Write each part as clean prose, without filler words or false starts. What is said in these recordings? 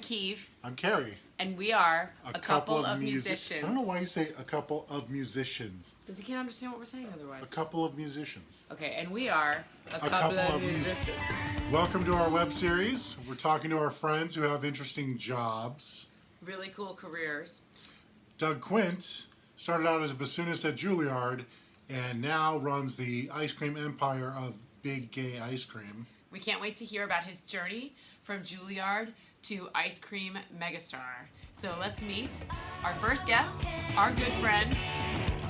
Keve. I'm Kerry. And we are a couple of musicians. I don't know why you say a couple of musicians. Because you can't understand what we're saying otherwise. A couple of musicians. Okay, and we are a couple of musicians. Welcome to our web series. We're talking to our friends who have interesting jobs. Really cool careers. Doug Quint started out as a bassoonist at Juilliard and now runs the ice cream empire of Big Gay Ice Cream. We can't wait to hear about his journey from Juilliard to ice cream megastar. So let's meet our first guest, our good friend,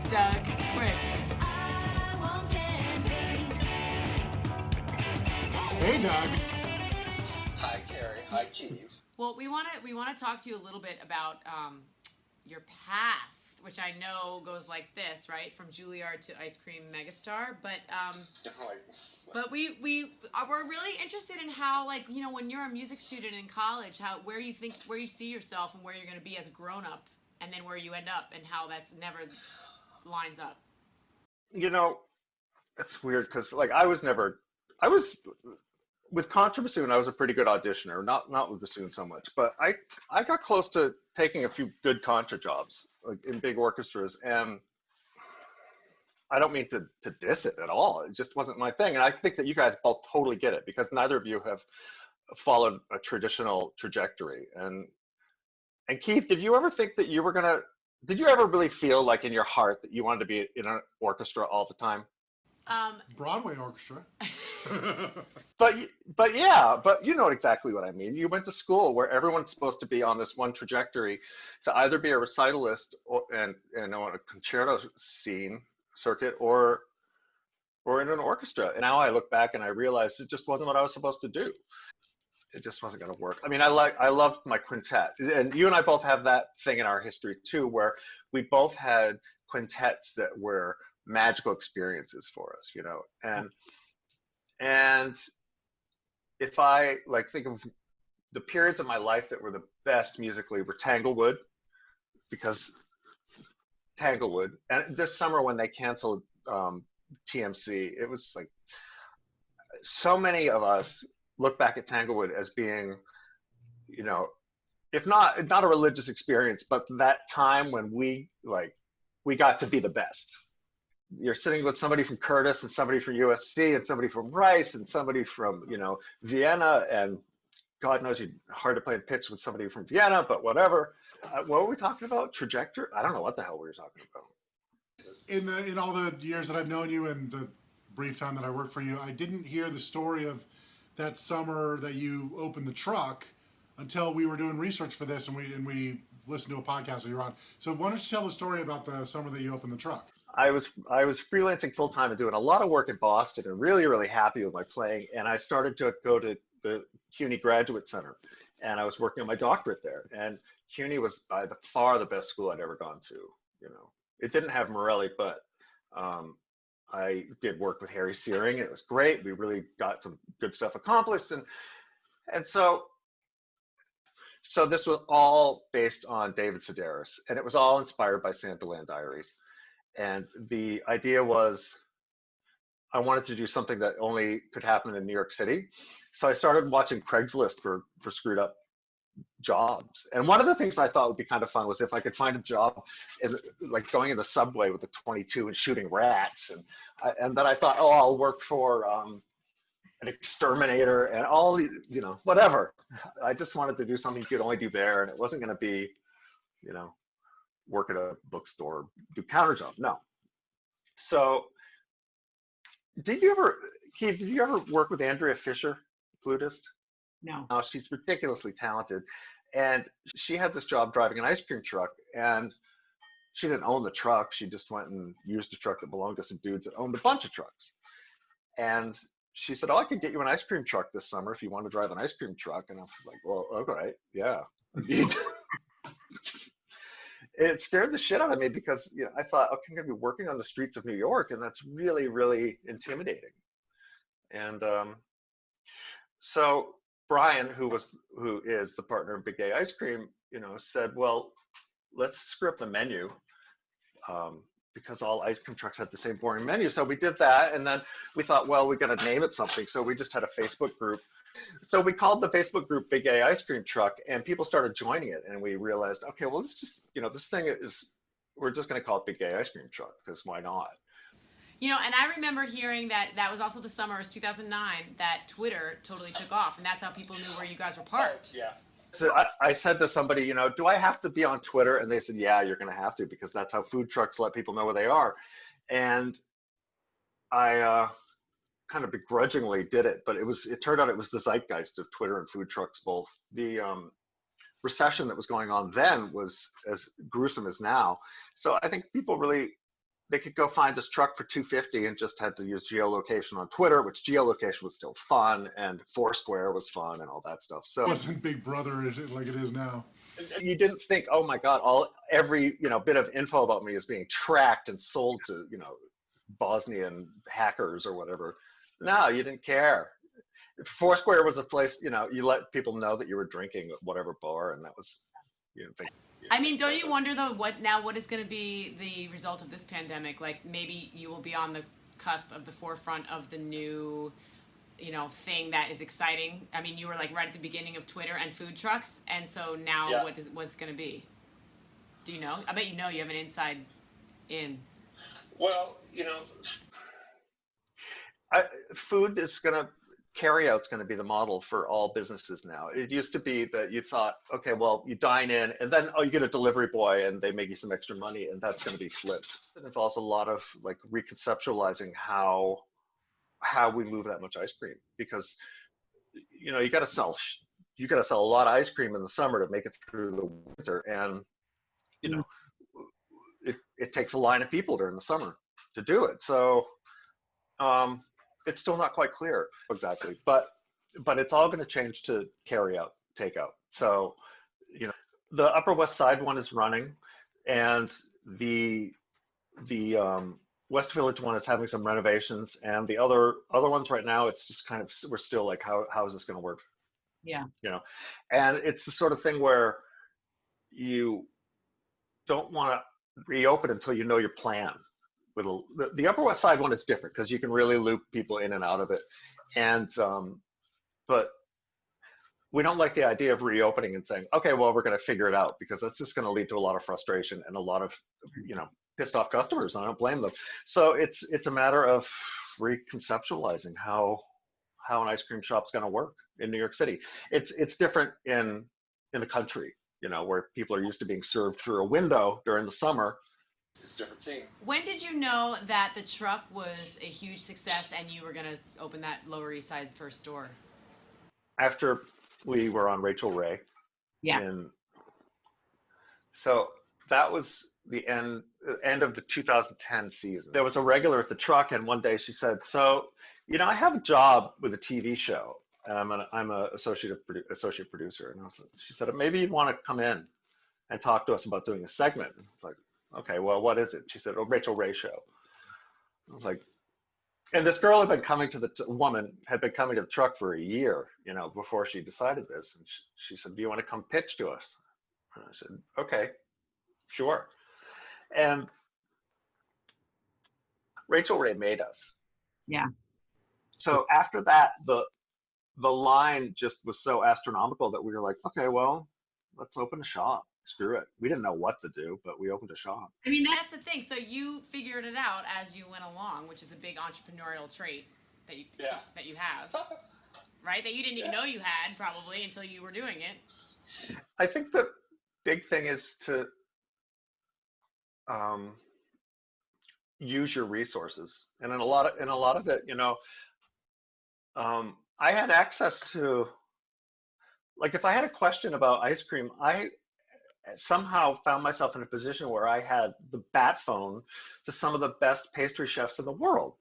Doug Quint. Hey, Doug. Hi, Kerry. Hi, Keve. Well, we want to talk to you a little bit about your path, which I know goes like this, right? From Juilliard to ice cream megastar, but we're really interested in how, like, you know, when you're a music student in college, where you see yourself and where you're going to be as a grown up, and then where you end up, and how that's never lines up. You know, it's weird because, like, I was with contra bassoon. I was a pretty good auditioner, not with bassoon so much, but I got close to taking a few good contra jobs, like in big orchestras, and I don't mean to diss it at all. It just wasn't my thing. And I think that you guys both totally get it because neither of you have followed a traditional trajectory. And Keith, did you ever think that did you ever really feel like in your heart that you wanted to be in an orchestra all the time? Broadway orchestra. But you know exactly what I mean. You went to school where everyone's supposed to be on this one trajectory to either be a recitalist and on a concerto circuit or in an orchestra. And now I look back and I realize it just wasn't what I was supposed to do. It just wasn't going to work. I mean, I loved my quintet, and you and I both have that thing in our history too, where we both had quintets that were magical experiences for us, you know. And if I think of the periods of my life that were the best musically were Tanglewood, because Tanglewood, and this summer when they canceled TMC, it was like so many of us look back at Tanglewood as being, you know, if not a religious experience, but that time when we got to be the best. You're sitting with somebody from Curtis and somebody from USC and somebody from Rice and somebody from, you know, Vienna, and God knows you're hard to play in pitch with somebody from Vienna, but whatever. What were we talking about? Trajectory? I don't know what the hell we were talking about. In all the years that I've known you and the brief time that I worked for you, I didn't hear the story of that summer that you opened the truck until we were doing research for this and we listened to a podcast that you're on. So why don't you tell the story about the summer that you opened the truck? I was freelancing full time and doing a lot of work in Boston and really, really happy with my playing. And I started to go to the CUNY Graduate Center, and I was working on my doctorate there. And CUNY was by far the best school I'd ever gone to. You know, it didn't have Morelli, but I did work with Harry Searing. It was great. We really got some good stuff accomplished, and so this was all based on David Sedaris, and it was all inspired by Santaland Diaries. And the idea was I wanted to do something that only could happen in New York City. So I started watching Craigslist for screwed up jobs. And one of the things I thought would be kind of fun was if I could find a job like going in the subway with a 22 and shooting rats. And then I thought, oh, I'll work for an exterminator and all these, you know, whatever. I just wanted to do something you could only do there. And it wasn't going to be, you know, work at a bookstore, do counter job. No. So did you ever work with Andrea Fisher, flutist? No. She's ridiculously talented. And she had this job driving an ice cream truck, and she didn't own the truck. She just went and used a truck that belonged to some dudes that owned a bunch of trucks. And she said, oh, I could get you an ice cream truck this summer if you want to drive an ice cream truck. And I was like, well, okay, yeah. It scared the shit out of me because, you know, I thought, okay, I'm going to be working on the streets of New York, and that's really, really intimidating. And so Brian, who is the partner of Big Gay Ice Cream, you know, said, well, let's screw up the menu because all ice cream trucks had the same boring menu. So we did that, and then we thought, well, we got to name it something. So we just had a Facebook group, So we called the Facebook group Big A Ice Cream Truck, and people started joining it, and we realized, okay, well, this just, this thing is, we're just going to call it Big A Ice Cream Truck, because why not? And I remember hearing that was also the summer, it was 2009, that Twitter totally took off, and that's how people knew where you guys were parked. Yeah. So I said to somebody, do I have to be on Twitter? And they said, yeah, you're going to have to, because that's how food trucks let people know where they are. And I kind of begrudgingly did it, but it turned out it was the zeitgeist of Twitter and food trucks both. The recession that was going on then was as gruesome as now. So I think people really, they could go find this truck for $250 and just had to use geolocation on Twitter, which geolocation was still fun, and Foursquare was fun and all that stuff. So it wasn't Big Brother like it is now. You didn't think, oh my God, every bit of info about me is being tracked and sold to Bosnian hackers or whatever. No, you didn't care. Foursquare was a place, you let people know that you were drinking at whatever bar, and that was, you didn't think. I mean, don't you wonder though what is going to be the result of this pandemic? Like maybe you will be on the cusp of the forefront of the new, thing that is exciting. I mean, you were like right at the beginning of Twitter and food trucks, and so now what's going to be? Do you know? I bet you have an inside in. Well, food is going to. Carry-out's going to be the model for all businesses now. It used to be that you thought, okay, well, you dine in and then, you get a delivery boy and they make you some extra money, and that's going to be flipped. It involves a lot of like reconceptualizing how we move that much ice cream, because you got to sell a lot of ice cream in the summer to make it through the winter, and it takes a line of people during the summer to do it. So it's still not quite clear exactly, but it's all going to change to carry out, takeout. So, the Upper West Side one is running, and the West Village one is having some renovations, and the other ones right now, it's just kind of, we're still like, how is this going to work? Yeah. And it's the sort of thing where you don't want to reopen until you know your plan. The Upper West Side one is different because you can really loop people in and out of it, and but we don't like the idea of reopening and saying, okay, well, we're going to figure it out, because that's just going to lead to a lot of frustration and a lot of pissed off customers, and I don't blame them. So it's a matter of reconceptualizing how an ice cream shop's going to work in New York City. It's different in the country, where people are used to being served through a window during the summer. It's a different scene. When did you know that the truck was a huge success and you were going to open that Lower East Side first store? After we were on Rachael Ray. Yes. So that was the end of the 2010 season. There was a regular at the truck, and one day she said, so, I have a job with a TV show, and I'm a associate producer. And she said, maybe you'd want to come in and talk to us about doing a segment. It's like, okay, well, what is it? She said, Rachael Ray Show. I was like, and this girl had been coming to the truck for a year, before she decided this. And she said, do you want to come pitch to us? And I said, okay, sure. And Rachael Ray made us. Yeah. So after that, the line just was so astronomical that we were like, okay, well, let's open a shop. Screw it. We didn't know what to do, but we opened a shop. I mean, that's the thing. So you figured it out as you went along, which is a big entrepreneurial trait that you have, right? That you didn't even know you had probably until you were doing it. I think the big thing is to use your resources, and in a lot of it, I had access to, like, if I had a question about ice cream, I somehow found myself in a position where I had the bat phone to some of the best pastry chefs in the world,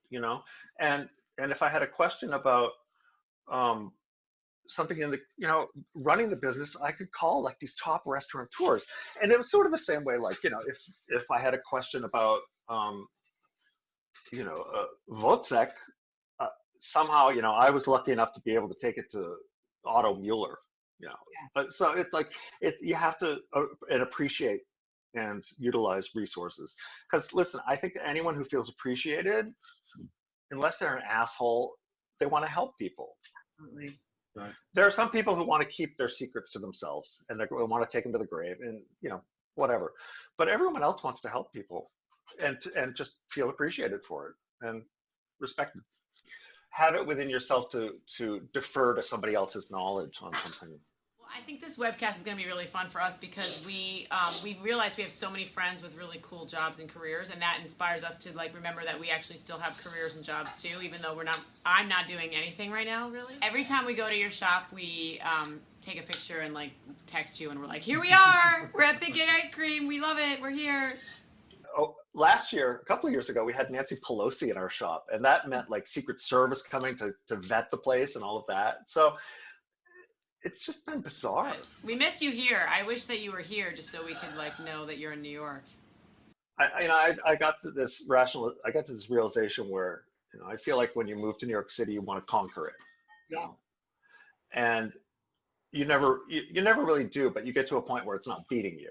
and if I had a question about something in the, running the business, I could call like these top restaurateurs. And it was sort of the same way, like, if I had a question about, Wozzeck, somehow, I was lucky enough to be able to take it to Otto Mueller, But so it's like, you have to and appreciate and utilize resources. Because listen, I think that anyone who feels appreciated, unless they're an asshole, they want to help people. Absolutely. Right. There are some people who want to keep their secrets to themselves and they want to take them to the grave and, whatever. But everyone else wants to help people and just feel appreciated for it and respected. Have it within yourself to defer to somebody else's knowledge on something. Well, I think this webcast is going to be really fun for us because we realize we have so many friends with really cool jobs and careers, and that inspires us to remember that we actually still have careers and jobs too, even though I'm not doing anything right now, really. Every time we go to your shop, we take a picture and text you, and we're like, here we are, we're at Big Gay Ice Cream, we love it, we're here. Oh, last year, a couple of years ago, we had Nancy Pelosi in our shop, and that meant Secret Service coming to vet the place and all of that. So it's just been bizarre. We miss you here. I wish that you were here just so we could know that you're in New York. I got to this realization where I feel like when you move to New York City, you want to conquer it. Yeah. And you never really do, but you get to a point where it's not beating you.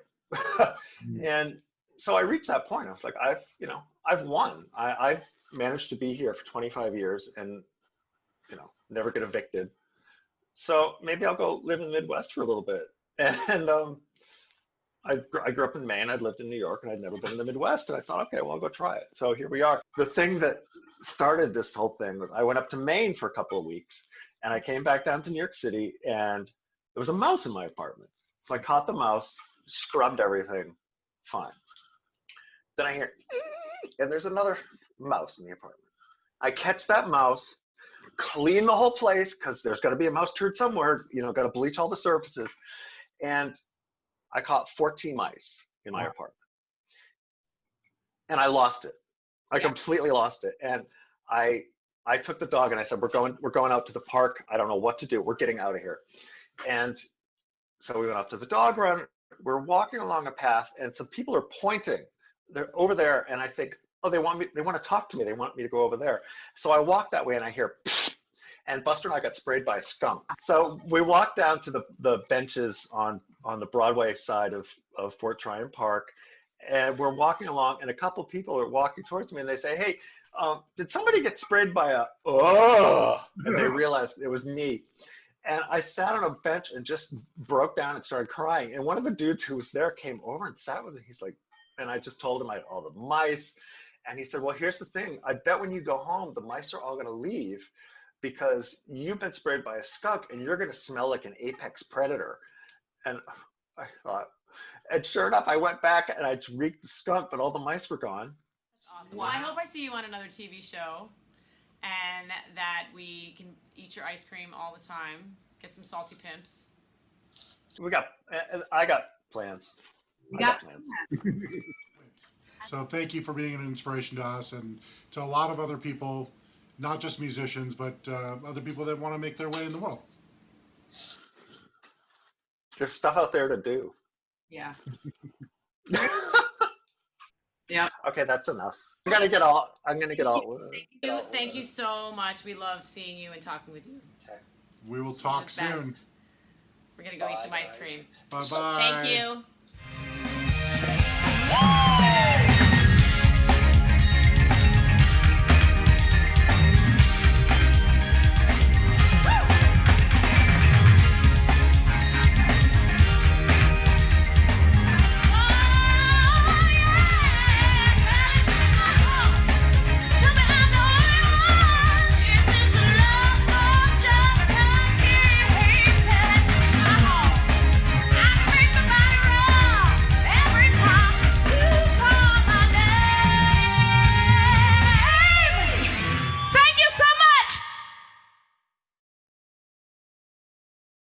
And so I reached that point. I was like, I've won. I've managed to be here for 25 years and never get evicted. So maybe I'll go live in the Midwest for a little bit. And I grew up in Maine. I'd lived in New York, and I'd never been in the Midwest. And I thought, okay, well, I'll go try it. So here we are. The thing that started this whole thing was I went up to Maine for a couple of weeks, and I came back down to New York City, and there was a mouse in my apartment. So I caught the mouse, scrubbed everything, fine. Then I hear, and there's another mouse in the apartment. I catch that mouse, clean the whole place because there's got to be a mouse turd somewhere. Got to bleach all the surfaces, and I caught 14 mice in my apartment, and I lost it. I completely lost it, and I took the dog and I said, we're going out to the park. I don't know what to do. We're getting out of here, and so we went up to the dog run. We're walking along a path, and some people are pointing. They're over there, and I think, oh, they want to talk to me. They want me to go over there. So I walk that way, and I hear, and Buster and I got sprayed by a skunk. So we walked down to the benches on the Broadway side of Fort Tryon Park, and we're walking along, and a couple people are walking towards me, and they say, hey, did somebody get sprayed by and they realized it was me. And I sat on a bench and just broke down and started crying. And one of the dudes who was there came over and sat with me. He's like, and I just told him I had all the mice. And he said, well, here's the thing. I bet when you go home, the mice are all going to leave because you've been sprayed by a skunk and you're going to smell like an apex predator. And I thought, and sure enough, I went back and I reeked the skunk, but all the mice were gone. That's awesome. Well, I hope I see you on another TV show and that we can eat your ice cream all the time, get some salty pimps. I got plans. I got plans. So thank you for being an inspiration to us and to a lot of other people, not just musicians, but other people that want to make their way in the world. There's stuff out there to do. Yeah. Yeah. Okay, that's enough. I'm gonna get all. Thank you so much. We loved seeing you and talking with you. Okay. We will talk soon. We're gonna go eat some ice cream. Bye bye. Thank you.